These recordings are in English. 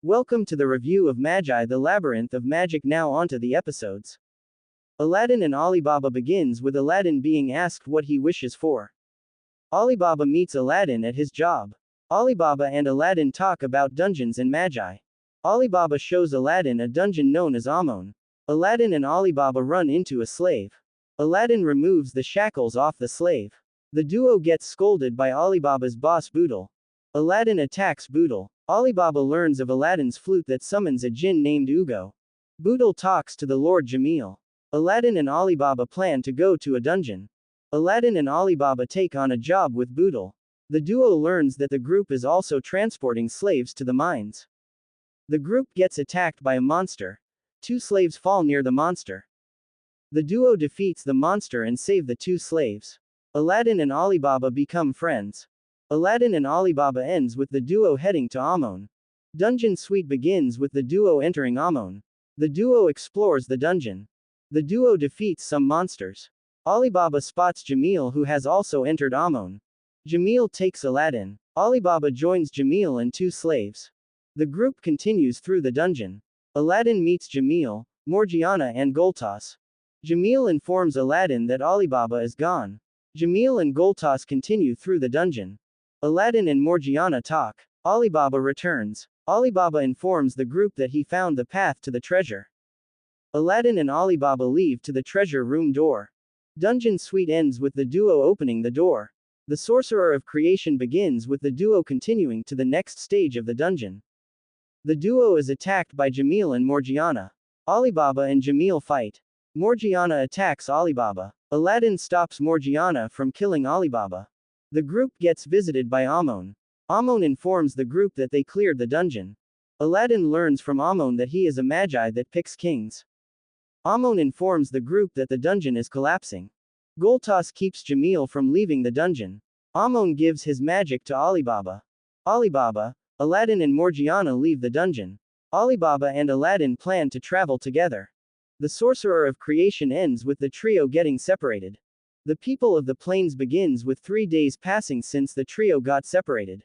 Welcome to the review of Magi, the Labyrinth of Magic. Now onto the episodes. Aladdin and Alibaba begins with Aladdin being asked what he wishes for. Alibaba meets Aladdin at his job. Alibaba and Aladdin talk about dungeons and Magi. Alibaba shows Aladdin a dungeon known as Amon. Aladdin and Alibaba run into a slave. Aladdin removes the shackles off the slave. The duo gets scolded by Alibaba's boss Boodle. Aladdin attacks Boodle. Alibaba learns of Aladdin's flute that summons a jinn named Ugo. Boodle talks to the Lord Jamil. Aladdin and Alibaba plan to go to a dungeon. Aladdin and Alibaba take on a job with Boodle. The duo learns that the group is also transporting slaves to the mines. The group gets attacked by a monster. Two slaves fall near the monster. The duo defeats the monster and save the two slaves. Aladdin and Alibaba become friends. Aladdin and Alibaba ends with the duo heading to Amon. Dungeon Suite begins with the duo entering Amon. The duo explores the dungeon. The duo defeats some monsters. Alibaba spots Jamil, who has also entered Amon. Jamil takes Aladdin. Alibaba joins Jamil and two slaves. The group continues through the dungeon. Aladdin meets Jamil, Morgiana and Goltas. Jamil informs Aladdin that Alibaba is gone. Jamil and Goltas continue through the dungeon. Aladdin and Morgiana talk. Alibaba returns. Alibaba informs the group that he found the path to the treasure. Aladdin and Alibaba leave to the treasure room door. Dungeon Suite ends with the duo opening the door. The Sorcerer of Creation begins with the duo continuing to the next stage of the dungeon. The duo is attacked by Jamil and Morgiana. Alibaba and Jamil fight. Morgiana attacks Alibaba. Aladdin stops Morgiana from killing Alibaba. The group gets visited by Amon. Amon informs the group that they cleared the dungeon. Aladdin learns from Amon that he is a Magi that picks kings. Amon informs the group that the dungeon is collapsing. Goltas keeps Jamil from leaving the dungeon. Amon gives his magic to Alibaba. Alibaba, Aladdin and Morgiana leave the dungeon. Alibaba and Aladdin plan to travel together. The Sorcerer of Creation ends with the trio getting separated. The People of the Plains begins with 3 days passing since the trio got separated.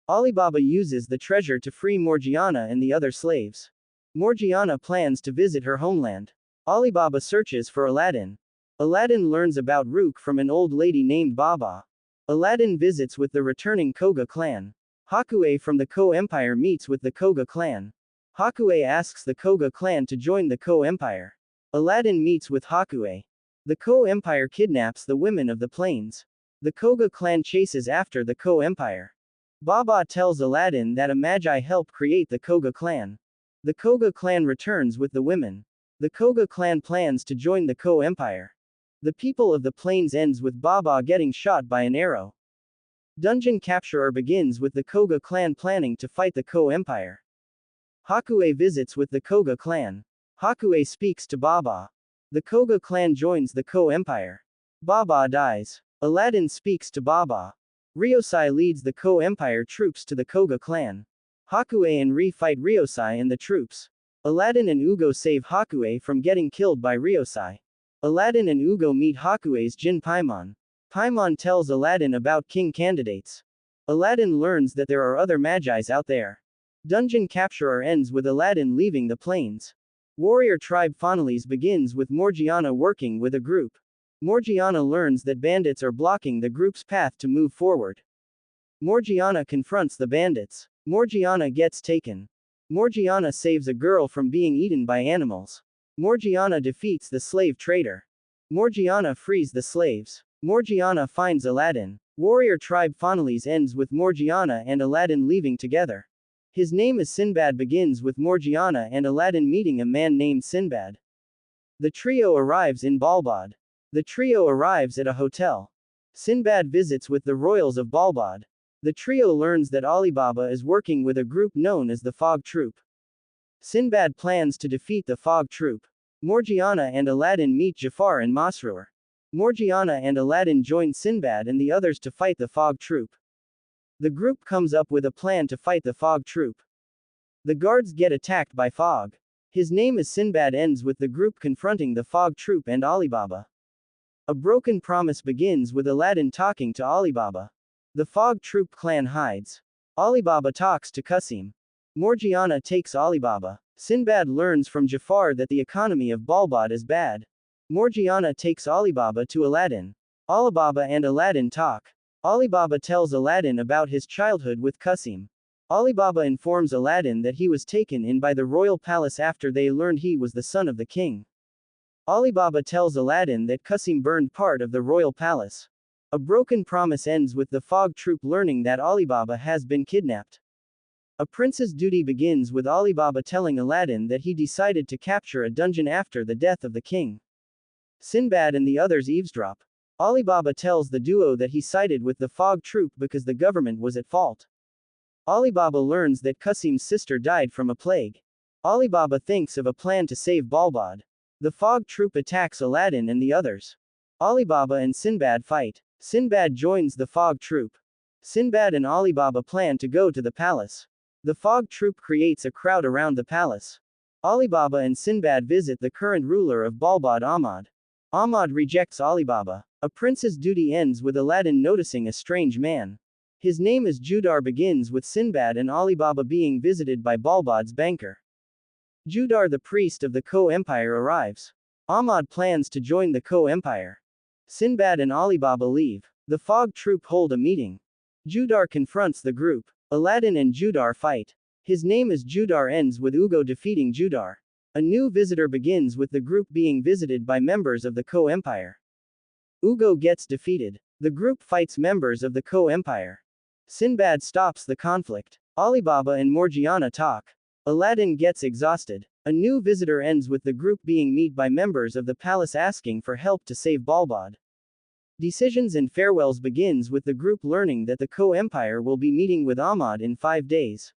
Alibaba uses the treasure to free Morgiana and the other slaves. Morgiana plans to visit her homeland. Alibaba searches for Aladdin. Aladdin learns about Rook from an old lady named Baba. Aladdin visits with the returning Koga clan. Hakue from the Ko Empire meets with the Koga clan. Hakue asks the Koga clan to join the Ko Empire. Aladdin meets with Hakue. The Ko Empire kidnaps the women of the plains. The Koga clan chases after the Ko Empire. Baba tells Aladdin that a Magi helped create the Koga clan. The Koga clan returns with the women. The Koga clan plans to join the Ko Empire. The People of the Plains ends with Baba getting shot by an arrow. Dungeon Capturer begins with the Koga clan planning to fight the Ko Empire. Hakue visits with the Koga clan. Hakue speaks to Baba. The Koga clan joins the Ko Empire. Baba dies. Aladdin speaks to Baba. Ryosai leads the Ko Empire troops to the Koga clan. Hakue and Ri fight Ryosai and the troops. Aladdin and Ugo save Hakue from getting killed by Ryosai. Aladdin and Ugo meet Hakue's Jin Paimon. Paimon tells Aladdin about king candidates. Aladdin learns that there are other Magi's out there. Dungeon Capturer ends with Aladdin leaving the plains. Warrior tribe fanalis begins with Morgiana working with a group. Morgiana learns that bandits are blocking the group's path to move forward. Morgiana confronts the bandits. Morgiana gets taken. Morgiana saves a girl from being eaten by animals. Morgiana defeats the slave trader. Morgiana frees the slaves. Morgiana finds Aladdin. Warrior tribe fanalis ends with Morgiana and Aladdin leaving together. His name is Sinbad begins with Morgiana and Aladdin meeting a man named Sinbad. The trio arrives in Balbad. The trio arrives at a hotel. Sinbad visits with the royals of Balbad. The trio learns that Alibaba is working with a group known as the Fog Troop. Sinbad plans to defeat the Fog Troop. Morgiana and Aladdin meet Jafar and Masrur. Morgiana and Aladdin join Sinbad and the others to fight the Fog Troop. The group comes up with a plan to fight the Fog Troop. The guards get attacked by Fog. His name is Sinbad ends with the group confronting the Fog Troop and Alibaba. A broken promise begins with Aladdin talking to Alibaba. The Fog Troop clan hides. Alibaba talks to Cassim. Morgiana takes Alibaba. Sinbad learns from Jafar that the economy of Balbad is bad. Morgiana takes Alibaba to Aladdin. Alibaba and Aladdin talk. Alibaba tells Aladdin about his childhood with Cassim. Alibaba informs Aladdin that he was taken in by the royal palace after they learned he was the son of the king. Alibaba tells Aladdin that Cassim burned part of the royal palace. A broken promise ends with the fog troop learning that Alibaba has been kidnapped. A prince's duty begins with Alibaba telling Aladdin that he decided to capture a dungeon after the death of the king. Sinbad and the others eavesdrop. Alibaba tells the duo that he sided with the fog troop because the government was at fault. Alibaba learns that Cassim's sister died from a plague. Alibaba thinks of a plan to save Balbad. The fog troop attacks Aladdin and the others. Alibaba and Sinbad fight. Sinbad joins the fog troop. Sinbad and Alibaba plan to go to the palace. The fog troop creates a crowd around the palace. Alibaba and Sinbad visit the current ruler of Balbad, Ahmad. Ahmad rejects Alibaba. A prince's duty ends with Aladdin noticing a strange man. His name is Judar begins with Sinbad and Alibaba being visited by Balbad's banker. Judar, the priest of the Co-Empire, arrives. Ahmad plans to join the Co-Empire. Sinbad and Alibaba leave. The fog troop hold a meeting. Judar confronts the group. Aladdin and Judar fight. His name is Judar ends with Ugo defeating Judar. A new visitor begins with the group being visited by members of the Co-Empire. Ugo gets defeated. The group fights members of the Co-Empire. Sinbad stops the conflict. Alibaba and Morgiana talk. Aladdin gets exhausted. A new visitor ends with the group being met by members of the palace asking for help to save Balbad. Decisions and farewells begins with the group learning that the Co-Empire will be meeting with Ahmad in 5 days.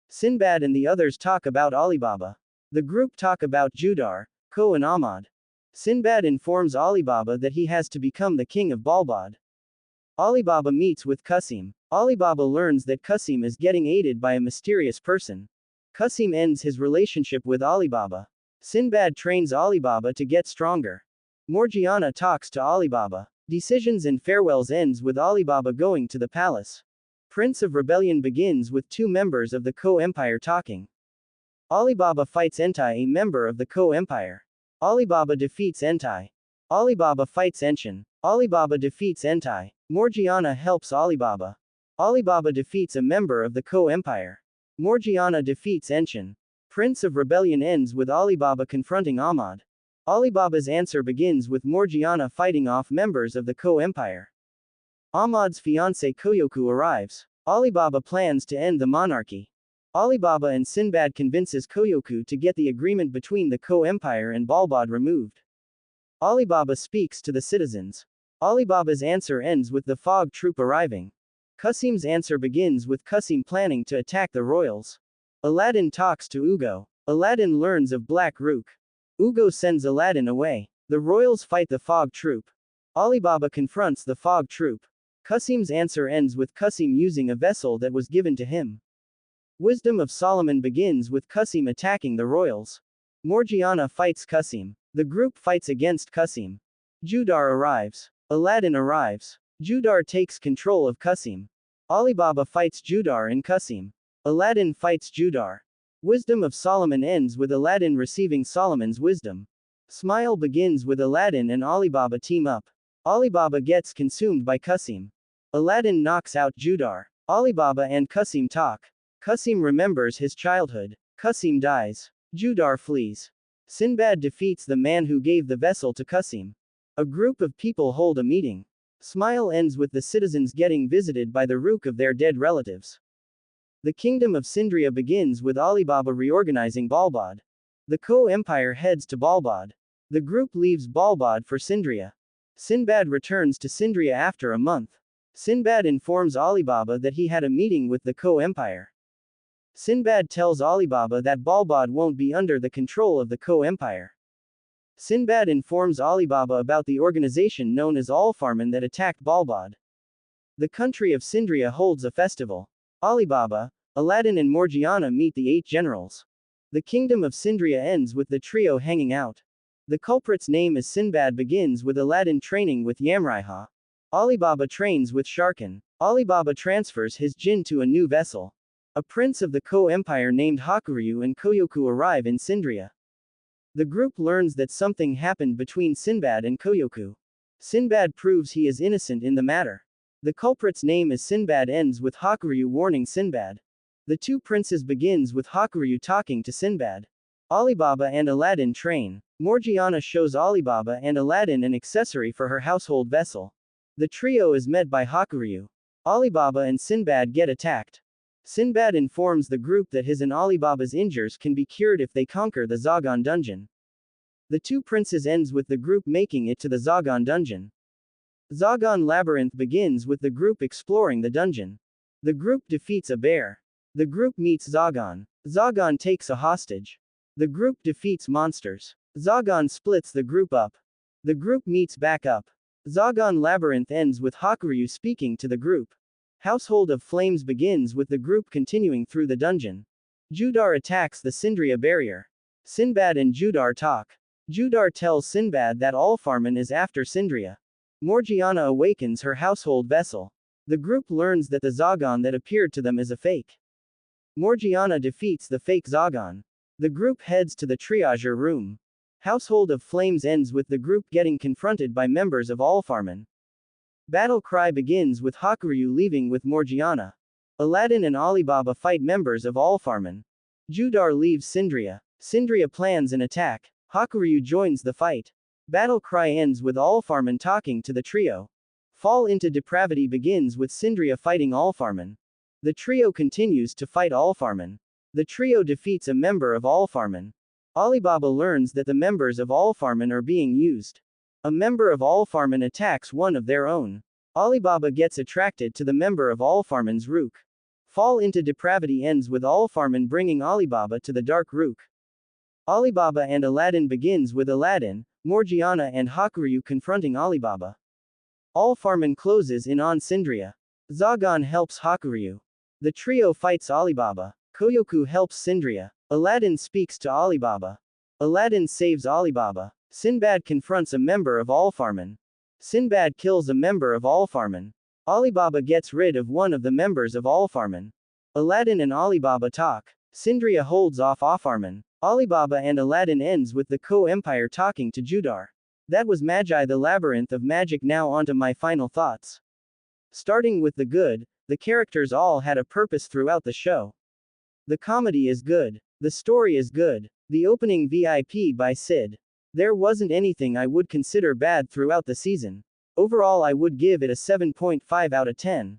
Sinbad and the others talk about Alibaba. The group talk about Judar, Ko and Ahmad. Sinbad informs Alibaba that he has to become the king of Balbad. Alibaba meets with Cassim. Alibaba learns that Cassim is getting aided by a mysterious person. Cassim ends his relationship with Alibaba. Sinbad trains Alibaba to get stronger. Morgiana talks to Alibaba. Decisions and farewells ends with Alibaba going to the palace. Prince of Rebellion begins with 2 members of the Co-Empire talking. Alibaba fights Entai, a member of the Co-Empire. Alibaba defeats Entai. Alibaba fights Enshin. Alibaba defeats Entai. Morgiana helps Alibaba. Alibaba defeats a member of the Co-Empire. Morgiana defeats Enshin. Prince of Rebellion ends with Alibaba confronting Ahmad. Alibaba's answer begins with Morgiana fighting off members of the Co-Empire. Ahmad's fiancée Koyoku arrives. Alibaba plans to end the monarchy. Alibaba and Sinbad convinces Koyoku to get the agreement between the Co-Empire and Balbad removed. Alibaba speaks to the citizens. Alibaba's answer ends with the fog troop arriving. Cassim's answer begins with Cassim planning to attack the royals. Aladdin talks to Ugo. Aladdin learns of Black Rook. Ugo sends Aladdin away. The royals fight the fog troop. Alibaba confronts the fog troop. Cassim's answer ends with Cassim using a vessel that was given to him. Wisdom of Solomon begins with Cassim attacking the royals. Morgiana fights Cassim. The group fights against Cassim. Judar arrives. Aladdin arrives. Judar takes control of Cassim. Alibaba fights Judar and Cassim. Aladdin fights Judar. Wisdom of Solomon ends with Aladdin receiving Solomon's wisdom. Smile begins with Aladdin and Alibaba team up. Alibaba gets consumed by Cassim. Aladdin knocks out Judar. Alibaba and Cassim talk. Cassim remembers his childhood. Cassim dies. Judar flees. Sinbad defeats the man who gave the vessel to Cassim. A group of people hold a meeting. Smile ends with the citizens getting visited by the rook of their dead relatives. The kingdom of Sindria begins with Alibaba reorganizing Balbad. The Co-Empire heads to Balbad. The group leaves Balbad for Sindria. Sinbad returns to Sindria after a month. Sinbad informs Alibaba that he had a meeting with the Co-Empire. Sinbad tells Alibaba that Balbad won't be under the control of the Co-Empire. Sinbad informs Alibaba about the organization known as Alfarman that attacked Balbad. The country of Sindria holds a festival. Alibaba, Aladdin and Morgiana meet the 8 generals. The kingdom of Sindria ends with the trio hanging out. The culprit's name is Sinbad begins with Aladdin training with Yamriha. Alibaba trains with Sharkan. Alibaba transfers his jinn to a new vessel. A prince of the Ko Empire named Hakuryu and Koyoku arrive in Sindria. The group learns that something happened between Sinbad and Koyoku. Sinbad proves he is innocent in the matter. The culprit's name is Sinbad ends with Hakuryu warning Sinbad. The two princes begins with Hakuryu talking to Sinbad. Alibaba and Aladdin train. Morgiana shows Alibaba and Aladdin an accessory for her household vessel. The trio is met by Hakuryu. Alibaba and Sinbad get attacked. Sinbad informs the group that his and Alibaba's injuries can be cured if they conquer the Zagan dungeon. The two princes ends with the group making it to the Zagan dungeon. Zagan Labyrinth begins with the group exploring the dungeon. The group defeats a bear. The group meets Zagan. Zagan takes a hostage. The group defeats monsters. Zagan splits the group up. The group meets back up. Zagan Labyrinth ends with Hakuryu speaking to the group. Household of Flames begins with the group continuing through the dungeon. Judar attacks the Sindria barrier. Sinbad and Judar talk. Judar tells Sinbad that Alfarman is after Sindria. Morgiana awakens her household vessel. The group learns that the Zagan that appeared to them is a fake. Morgiana defeats the fake Zagan. The group heads to the triager room. Household of Flames ends with the group getting confronted by members of Alfarman. Battle cry begins with Hakuryu leaving with Morgiana. Aladdin and Alibaba fight members of Alfarman. Judar leaves Sindria. Sindria plans an attack. Hakuryu joins the fight. Battle cry ends with Alfarman talking to the trio. Fall into depravity begins with Sindria fighting Alfarman. The trio continues to fight Alfarman. The trio defeats a member of Alfarman. Alibaba learns that the members of Alfarman are being used. A member of Alfarman attacks one of their own. Alibaba gets attracted to the member of Alfarman's Rook. Fall into depravity ends with Alfarman bringing Alibaba to the Dark Rook. Alibaba and Aladdin begins with Aladdin, Morgiana and Hakuryu confronting Alibaba. Alfarman closes in on Sindria. Zagan helps Hakuryu. The trio fights Alibaba. Koyoku helps Sindria. Aladdin speaks to Alibaba. Aladdin saves Alibaba. Sinbad confronts a member of Alfarman. Sinbad kills a member of Alfarman. Alibaba gets rid of one of the members of Alfarman. Aladdin and Alibaba talk. Sindria holds off Alfarman. Alibaba and Aladdin ends with the Ko Empire talking to Judar. That was Magi the Labyrinth of Magic. Now onto my final thoughts. Starting with the good, the characters all had a purpose throughout the show. The comedy is good. The story is good. The opening VIP by Sid. There wasn't anything I would consider bad throughout the season. Overall I would give it a 7.5 out of 10.